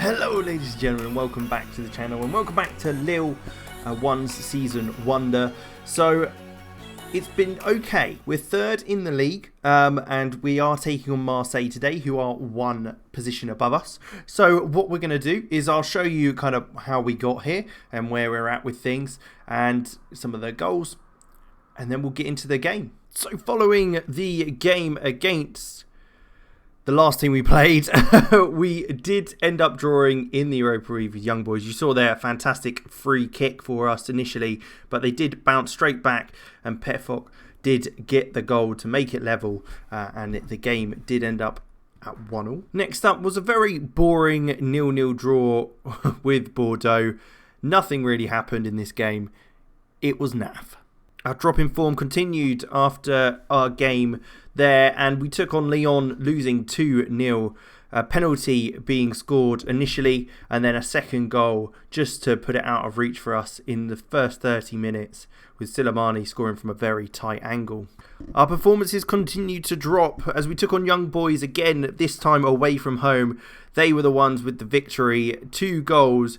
Hello ladies and gentlemen, welcome back to the channel and welcome back to Lille 1's Season Wonder. So it's been okay, we're third in the league and we are taking on Marseille today, who are one position above us. So what we're going to do is I'll show you kind of how we got here and where we're at with things and some of the goals, and then we'll get into the game. So following the game against the last team we played, we did end up drawing in the Europa League with Young Boys. You saw there a fantastic free kick for us initially, but they did bounce straight back and PRIYANX did get the goal to make it level, and the game did end up at 1-1. Next up was a very boring 0-0 draw with Bordeaux. Nothing really happened in this game. It was naff. Our drop in form continued after our game there, and we took on Lyon, losing 2-0. A penalty being scored initially, and then a second goal just to put it out of reach for us in the first 30 minutes, with Silimani scoring from a very tight angle. Our performances continued to drop as we took on Young Boys again, this time away from home. They were the ones with the victory, 2-0.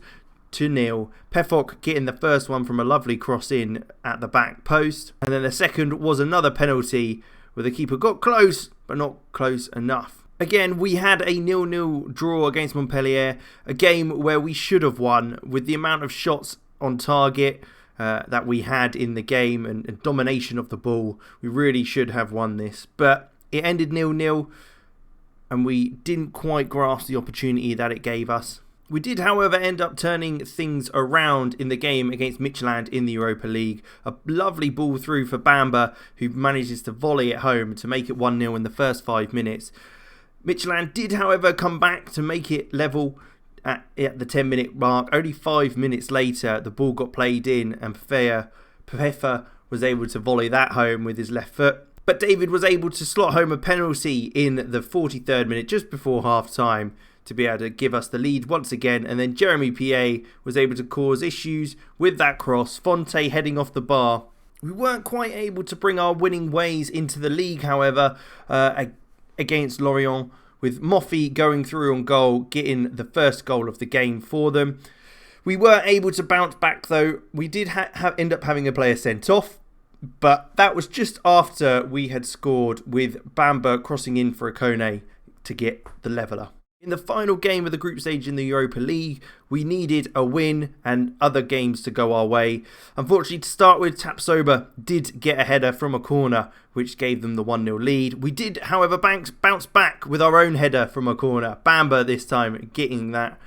PRIYANX getting the first one from a lovely cross in at the back post, and then the second was another penalty where the keeper got close but not close enough. Again, we had a 0-0 draw against Montpellier, a game where we should have won with the amount of shots on target that we had in the game and domination of the ball. We really should have won this, but it ended 0-0 and we didn't quite grasp the opportunity that it gave us. We did, however, end up turning things around in the game against Midtjylland in the Europa League. A lovely ball through for Bamba, who manages to volley it home to make it 1-0 in the first 5 minutes. Midtjylland did, however, come back to make it level at the 10-minute mark. Only 5 minutes later, the ball got played in and PRIYANX was able to volley that home with his left foot. But David was able to slot home a penalty in the 43rd minute, just before half-time, to be able to give us the lead once again. And then Jeremy PA was able to cause issues with that cross. Fonte heading off the bar. We weren't quite able to bring our winning ways into the league, however, against Lorient, with Moffy going through on goal, getting the first goal of the game for them. We were able to bounce back though. We did end up having a player sent off, but that was just after we had scored, with Bamba crossing in for a Kone to get the leveller. In the final game of the group stage in the Europa League, we needed a win and other games to go our way. Unfortunately, to start with, Tapsoba did get a header from a corner, which gave them the 1-0 lead. We did, however, bounce back with our own header from a corner. Bamba this time getting that.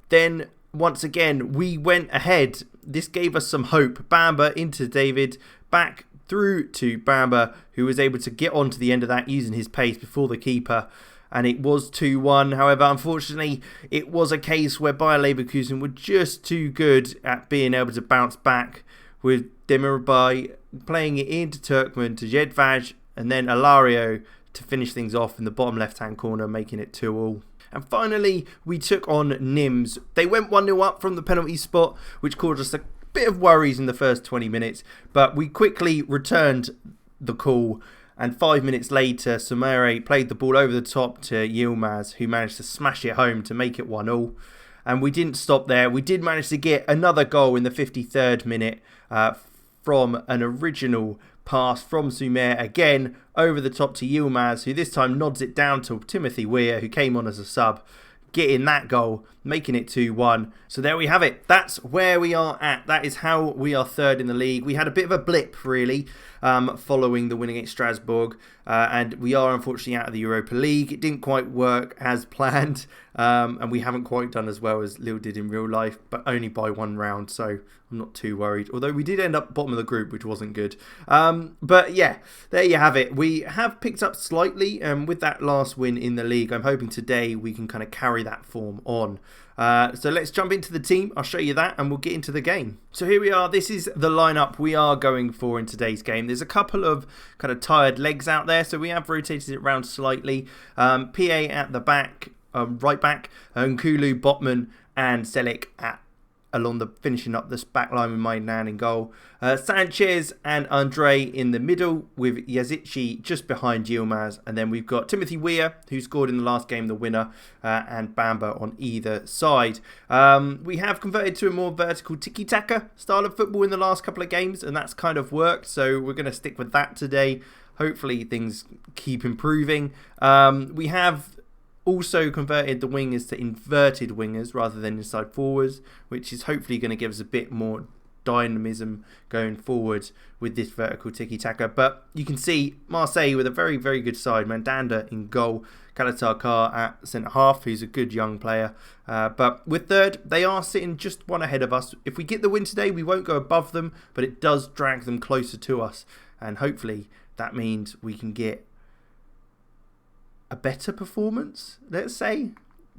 Then, once again, we went ahead. This gave us some hope. Bamba into David, back through to Bamba, who was able to get onto the end of that using his pace before the keeper. And it was 2-1. However, unfortunately, it was a case where Bayer Leverkusen were just too good at being able to bounce back, with Demirbay playing it into Turkmen to Jedvaj, and then Alario to finish things off in the bottom left-hand corner, making it 2-2. And finally, we took on Nims. They went 1-0 up from the penalty spot, which caused us a bit of worries in the first 20 minutes. But we quickly returned the call. And 5 minutes later, Soumare played the ball over the top to Yilmaz, who managed to smash it home to make it 1-1. And we didn't stop there. We did manage to get another goal in the 53rd minute from an original pass from Soumare, again over the top to Yilmaz, who this time nods it down to Timothy Weir, who came on as a sub, getting that goal, making it 2-1. So there we have it. That's where we are at. That is how we are third in the league. We had a bit of a blip, really, following the win against Strasbourg, and we are unfortunately out of the Europa League. It didn't quite work as planned, and we haven't quite done as well as Lille did in real life, but only by 1 round, so I'm not too worried. Although we did end up bottom of the group, which wasn't good. But yeah, there you have it. We have picked up slightly with that last win in the league. I'm hoping today we can kind of carry that form on. So let's jump into the team. I'll show you that and we'll get into the game. So here we are. This is the lineup we are going for in today's game. There's a couple of kind of tired legs out there, so we have rotated it around slightly. PA at the back, right back, Nkulu, Botman and Selic at along the finishing up this back line with Maidana in goal. Sanchez and Andre in the middle with Yazici just behind Yilmaz. And then we've got Timothy Weah, who scored in the last game, the winner, and Bamba on either side. We have converted to a more vertical tiki-taka style of football in the last couple of games, and that's kind of worked. So we're going to stick with that today. Hopefully things keep improving. We have also converted the wingers to inverted wingers rather than inside forwards, which is hopefully going to give us a bit more dynamism going forward with this vertical tiki-taka. But you can see Marseille with a very, very good side. Mandanda in goal, Kalatar at centre-half, who's a good young player. But with third, they are sitting just one ahead of us. If we get the win today, we won't go above them, but it does drag them closer to us. And hopefully that means we can get a better performance, let's say.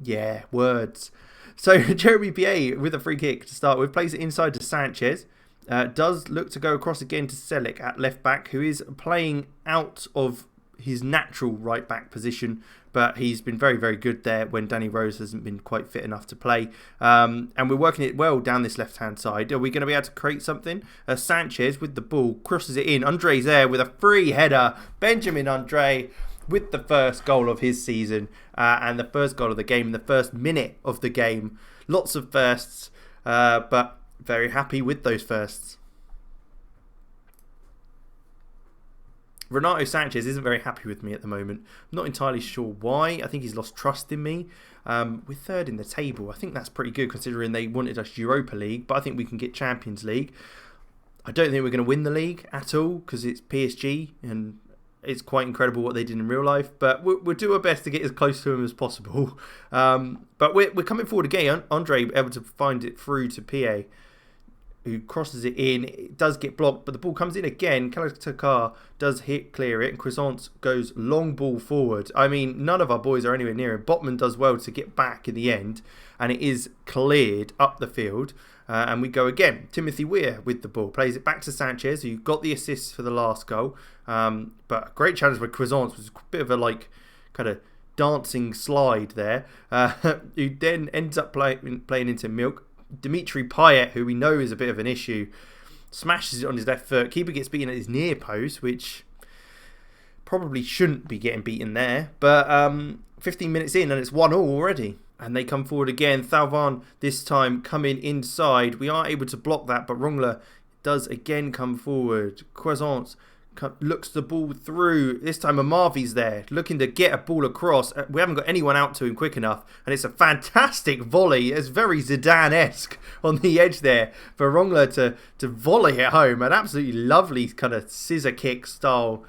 Yeah, words. So Jeremy Pié with a free kick to start with, plays it inside to Sanchez. Does look to go across again to Selic at left back, who is playing out of his natural right back position, but he's been very, very good there when Danny Rose hasn't been quite fit enough to play. And we're working it well down this left-hand side. Are we going to be able to create something? Sanchez with the ball, crosses it in. Andre's there with a free header. Benjamin Andre with the first goal of his season and the first goal of the game in the first minute of the game. Lots of firsts, but very happy with those firsts. Renato Sanchez isn't very happy with me at the moment. I'm not entirely sure why. I think he's lost trust in me. We're third in the table. I think that's pretty good considering they wanted us Europa League, but I think we can get Champions League. I don't think we're going to win the league at all because it's PSG and it's quite incredible what they did in real life, but we'll do our best to get as close to him as possible. But we're coming forward again. Andre able to find it through to PA, who crosses it in. It does get blocked, but the ball comes in again. Kalatakar does clear it, and Croissant goes long ball forward. I mean, none of our boys are anywhere near him. Botman does well to get back in the end, and it is cleared up the field. And we go again. Timothy Weah with the ball. Plays it back to Sanchez, who got the assist for the last goal. But a great challenge by Croissant. Was a bit of a kind of dancing slide there. Who then ends up playing into Milk. Dimitri Payet, who we know is a bit of an issue, smashes it on his left foot. Keeper gets beaten at his near post, which probably shouldn't be getting beaten there. But 15 minutes in and it's 1-1 already. And they come forward again. Thauvin this time coming inside. We are able to block that, but Rongler does again come forward. Croissant looks the ball through. This time Amavi's there, looking to get a ball across. We haven't got anyone out to him quick enough. And it's a fantastic volley. It's very Zidane-esque on the edge there for Rongler to volley it home. An absolutely lovely kind of scissor kick style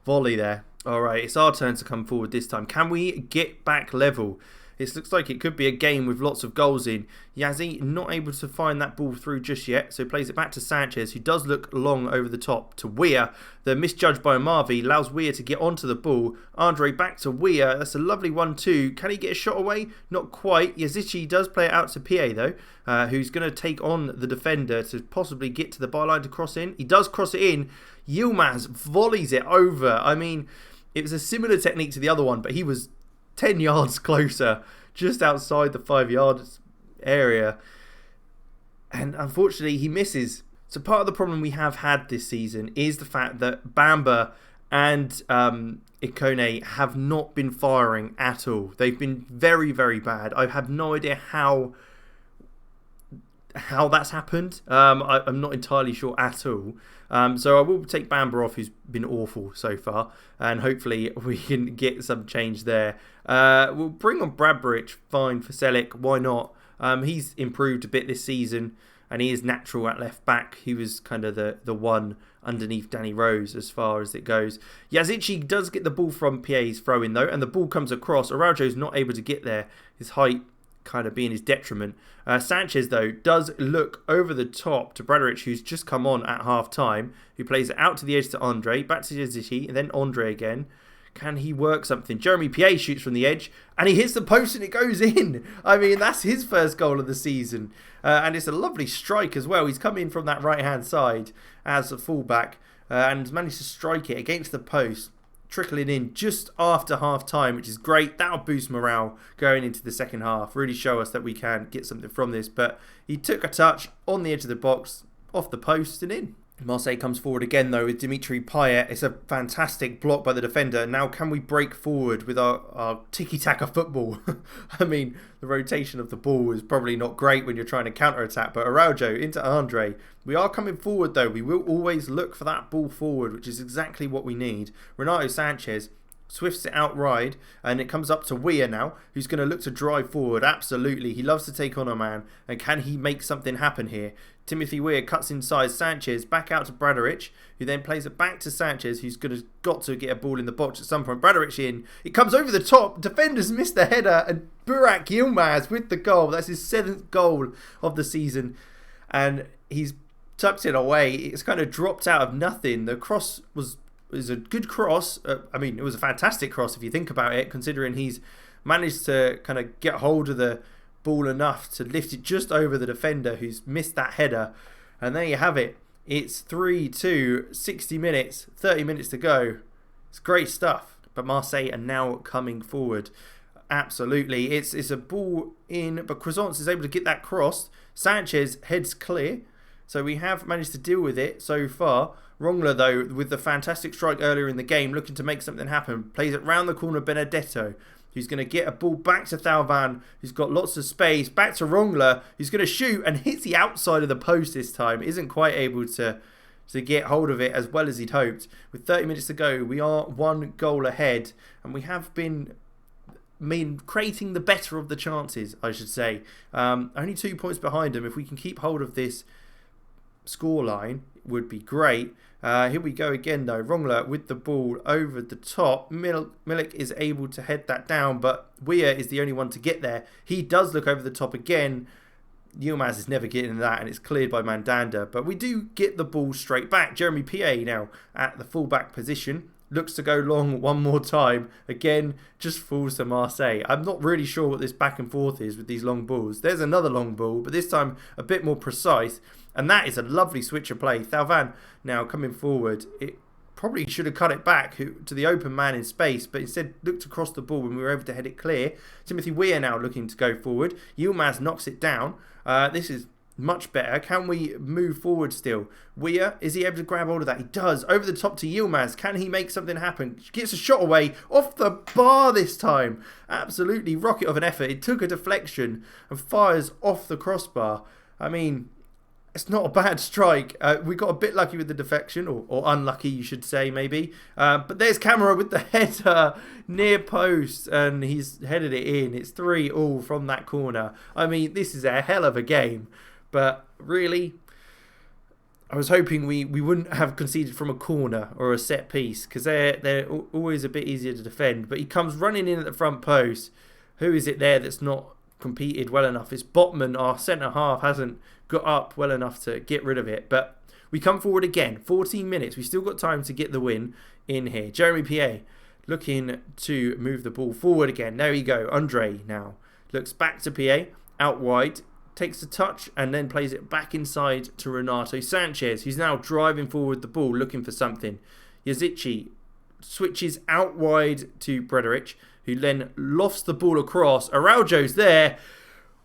volley there. All right, it's our turn to come forward this time. Can we get back level? It looks like it could be a game with lots of goals in. Yazzie not able to find that ball through just yet, so plays it back to Sanchez, who does look long over the top to Weah. The misjudged by Amavi allows Weah to get onto the ball. Andre back to Weah. That's a lovely 1-2. Can he get a shot away? Not quite. Yazici does play it out to PA though, who's going to take on the defender to possibly get to the byline to cross in. He does cross it in. Yilmaz volleys it over. I mean, it was a similar technique to the other one, but he was 10 yards closer, just outside the 5-yard area. And unfortunately, he misses. So part of the problem we have had this season is the fact that Bamba and Ikone have not been firing at all. They've been very, very bad. I have no idea how that's happened. I'm not entirely sure at all. So I will take Bamba off, who's been awful so far, and hopefully we can get some change there. We'll bring on Bradbridge, fine, for Selic. Why not? He's improved a bit this season, and he is natural at left back. He was kind of the one underneath Danny Rose as far as it goes. Yazici does get the ball from PA's throw-in though, and the ball comes across. Araujo's not able to get there. His height kind of being his detriment. Sanchez though does look over the top to Bradrich, who's just come on at half time, who plays it out to the edge to Andre, back to Yazici, and then Andre again. Can he work something? Jeremy Pié shoots from the edge and he hits the post and it goes in. I mean, that's his first goal of the season, and it's a lovely strike as well. He's come in from that right hand side as a fullback and managed to strike it against the post. trickling in just after half time, which is great. That'll boost morale going into the second half, really show us that we can get something from this. But he took a touch on the edge of the box, off the post and in. Marseille comes forward again though with Dimitri Payet. It's a fantastic block by the defender. Now can we break forward with our tiki-taka football? I mean, the rotation of the ball is probably not great when you're trying to counter-attack, but Araujo into Andre. We are coming forward though. We will always look for that ball forward, which is exactly what we need. Renato Sanchez swifts it out wide, and it comes up to Weir now, who's going to look to drive forward. Absolutely, he loves to take on a man, and can he make something happen here? Timothy Weir cuts inside Sanchez, back out to Bradaric, who then plays it back to Sanchez, who's got to get a ball in the box at some point. Bradaric in, it comes over the top, defenders miss the header, and Burak Yilmaz with the goal. That's his 7th goal of the season, and he's tucked it away. It's kind of dropped out of nothing. The cross was a good cross. I mean, it was a fantastic cross if you think about it, considering he's managed to kind of get hold of the ball enough to lift it just over the defender who's missed that header. And there you have it. It's 3-2, 60 minutes, 30 minutes to go. It's great stuff. But Marseille are now coming forward. Absolutely. It's a ball in, but Croissance is able to get that crossed. Sanchez heads clear. So we have managed to deal with it so far. Rongler, though, with the fantastic strike earlier in the game, looking to make something happen. Plays it round the corner, Benedetto, who's going to get a ball back to Thauvin, who's got lots of space. Back to Rongler, who's going to shoot and hits the outside of the post this time. Isn't quite able to get hold of it as well as he'd hoped. With 30 minutes to go, we are 1 goal ahead, and we have been creating the better of the chances, I should say. Only 2 points behind them. If we can keep hold of this scoreline, would be great. Here we go again though. Rongler with the ball over the top. Milik is able to head that down, but Weir is the only one to get there. He does look over the top again. Yilmaz is never getting that, and it's cleared by Mandanda. But we do get the ball straight back. Jeremy Pié now at the fullback position. Looks to go long one more time. Again, just falls to Marseille. I'm not really sure what this back and forth is with these long balls. There's another long ball, but this time a bit more precise. And that is a lovely switch of play. Thauvin now coming forward. It probably should have cut it back to the open man in space, but instead looked across the ball when we were able to head it clear. Timothy Weir now looking to go forward. Yilmaz knocks it down. This is much better. Can we move forward still? Weir, is he able to grab hold of that? He does. Over the top to Yilmaz. Can he make something happen? Gets a shot away off the bar this time. Absolutely rocket of an effort. It took a deflection and fires off the crossbar. I mean, it's not a bad strike. We got a bit lucky with the deflection, or unlucky you should say maybe. But there's Camara with the header near post, and he's headed it in. It's 3-3 from that corner. I mean, this is a hell of a game. But really, I was hoping we wouldn't have conceded from a corner or a set piece, because they're always a bit easier to defend. But he comes running in at the front post. Who is it there that's not competed well enough? It's Botman, our centre half, hasn't got up well enough to get rid of it. But we come forward again. 14 minutes. We've still got time to get the win in here. Jeremy Pié looking to move the ball forward again. There we go. Andre now looks back to Pié, out wide. Takes a touch and then plays it back inside to Renato Sanchez, who's now driving forward the ball, looking for something. Yazici switches out wide to Bradaric, who then lofts the ball across. Araujo's there.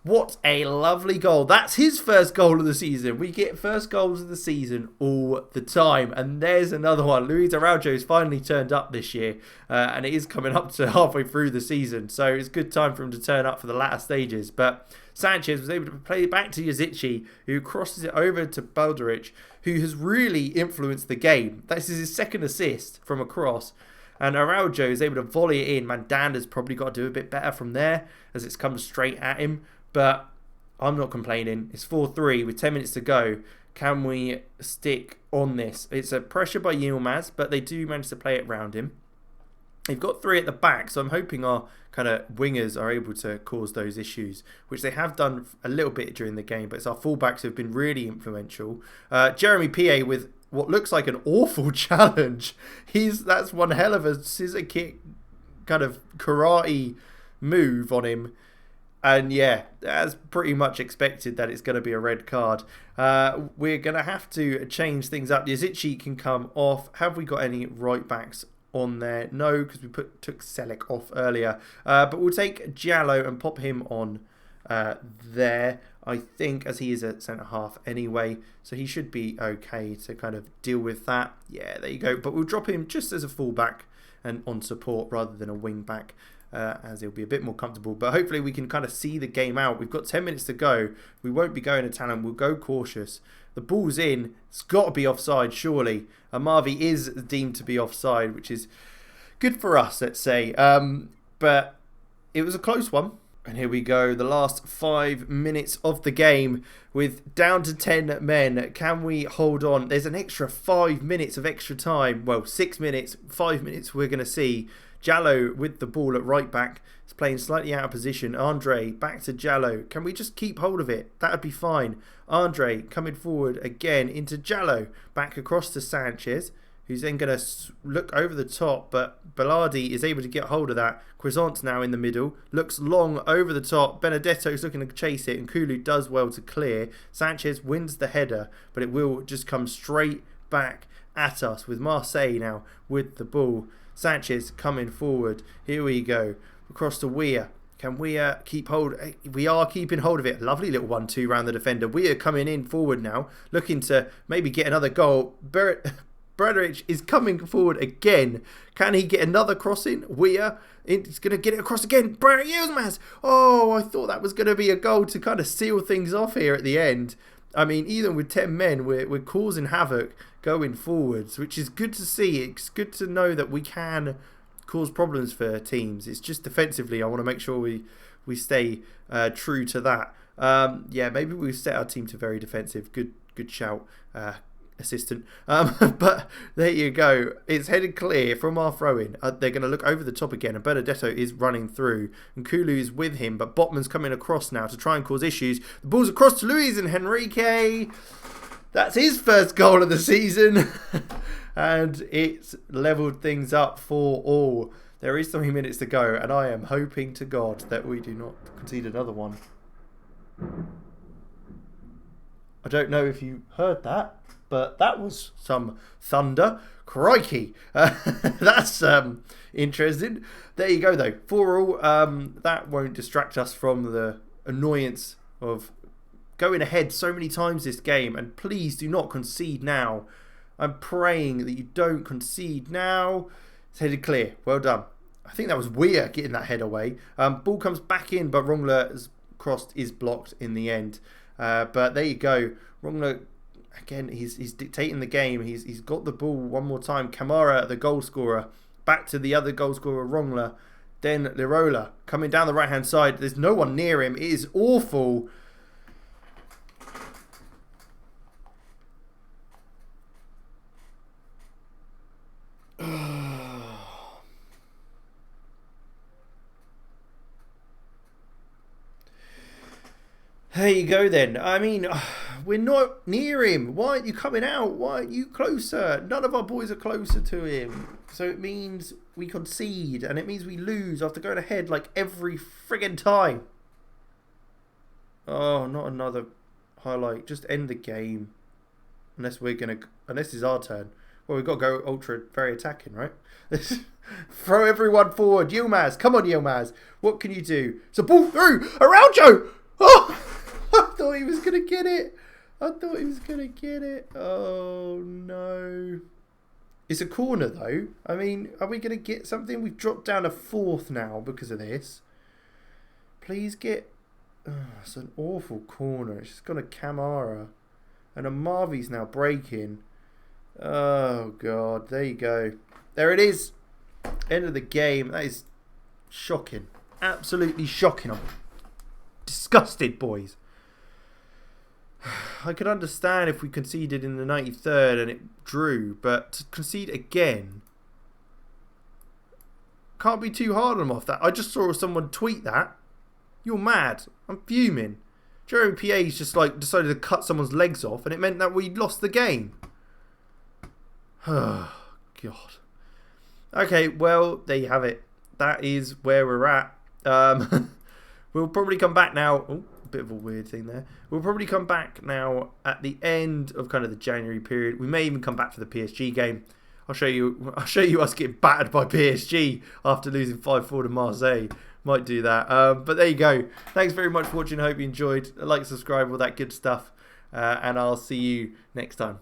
What a lovely goal. That's his first goal of the season. We get first goals of the season all the time. And there's another one. Luis Araujo's finally turned up this year. And it is coming up to halfway through the season. So it's a good time for him to turn up for the latter stages. But Sanchez was able to play it back to Yazici, who crosses it over to Baldaric, who has really influenced the game. This is his 2nd assist from a cross. And Araujo is able to volley it in. Mandanda's probably got to do a bit better from there, as it's come straight at him. But I'm not complaining. It's 4-3 with 10 minutes to go. Can we stick on this? It's a pressure by Yilmaz, but they do manage to play it round him. They've got 3 at the back, so I'm hoping our kind of wingers are able to cause those issues, which they have done a little bit during the game, but it's our fullbacks who have been really influential. Jeremy Pié with what looks like an awful challenge. That's one hell of a scissor kick kind of karate move on him. And yeah, that's pretty much expected that it's going to be a red card. We're going to have to change things up. Yazici can come off. Have we got any right backs on there? No, because we took Selleck off earlier. But we'll take Jallo and pop him on there, I think, as he is a centre-half anyway. So he should be okay to kind of deal with that. Yeah, there you go. But we'll drop him just as a full-back and on support rather than a wing-back. As he'll be a bit more comfortable. But hopefully we can kind of see the game out. We've got 10 minutes to go. We won't be going to talent. We'll go cautious. The ball's in. It's got to be offside, surely. Amavi is deemed to be offside, which is good for us, let's say. But it was a close one. And here we go. The last 5 minutes of the game with down to 10 men. Can we hold on? There's an extra 5 minutes of extra time. Well, 6 minutes, 5 minutes we're going to see. Jallo with the ball at right back. Is playing slightly out of position. Andre back to Jallo. Can we just keep hold of it? That would be fine. Andre coming forward again into Jallo. Back across to Sanchez, who's then going to look over the top. But Bellardi is able to get hold of that. Croissant's now in the middle. Looks long over the top. Benedetto's looking to chase it. And Kulu does well to clear. Sanchez wins the header. But it will just come straight back at us with Marseille now with the ball. Sanchez coming forward. Here we go. Across to Weir. Can Weir keep hold? We are keeping hold of it. Lovely little 1-2 round the defender. Weir coming in forward now. Looking to maybe get another goal. Bradrich is coming forward again. Can he get another crossing? Weir. He's going to get it across again. Brad Yilmaz. Oh, I thought that was going to be a goal to kind of seal things off here at the end. I mean, even with 10 men, we're causing havoc going forwards, which is good to see. It's good to know that we can cause problems for teams. It's just defensively, I want to make sure we stay true to that. Yeah, maybe we set our team to very defensive. Good shout, assistant. But there you go. It's headed clear from our throw-in. They're going to look over the top again, and Benedetto is running through, and Kulu is with him, but Botman's coming across now to try and cause issues. The ball's across to Luis and Henrique. That's his first goal of the season. And it's levelled things up for all. There is 3 minutes to go, and I am hoping to God that we do not concede another one. I don't know if you heard that, but that was some thunder. Crikey. That's interesting. There you go, though. 4-4. That won't distract us from the annoyance of going ahead so many times this game. And please do not concede now. I'm praying that you don't concede now. It's headed clear. Well done. I think that was Weir getting that head away. Ball comes back in, but Rongler's crossed is blocked in the end. But there you go. Rongler, again, he's dictating the game. He's got the ball one more time. Kamara, the goal scorer. Back to the other goal scorer, Rongler. Then Lirola coming down the right-hand side. There's no one near him. It is awful. There you go then. I mean, we're not near him. Why aren't you coming out? Why aren't you closer? None of our boys are closer to him. So it means we concede, and it means we lose after going ahead like every friggin' time. Oh, not another highlight. Just end the game. Unless it's our turn. Well, we've got to go ultra very attacking, right? Throw everyone forward. Yilmaz. Come on, Yilmaz. What can you do? It's a ball through. Araujo. Oh! I thought he was going to get it. Oh, no. It's a corner, though. I mean, are we going to get something? We've dropped down a 4th now because of this. Please get... Oh, it's an awful corner. It's just gone to Kamara. And Amavi's now breaking. Oh, God. There you go. There it is. End of the game. That is shocking. Absolutely shocking. I'm disgusted, boys. I could understand if we conceded in the 93rd and it drew, but to concede again, can't be too hard on them off that. I just saw someone tweet that. You're mad. I'm fuming. Jeremy Piet's just like decided to cut someone's legs off, and it meant that we lost the game. Oh, God. Okay, well, there you have it. That is where we're at. We'll probably come back now. Oh, a bit of a weird thing there. We'll probably come back now at the end of kind of the January period. We may even come back for the PSG game. I'll show you us getting battered by PSG after losing 5-4 to Marseille. Might do that. But there you go. Thanks very much for watching. I hope you enjoyed. Like, subscribe, all that good stuff. And I'll see you next time.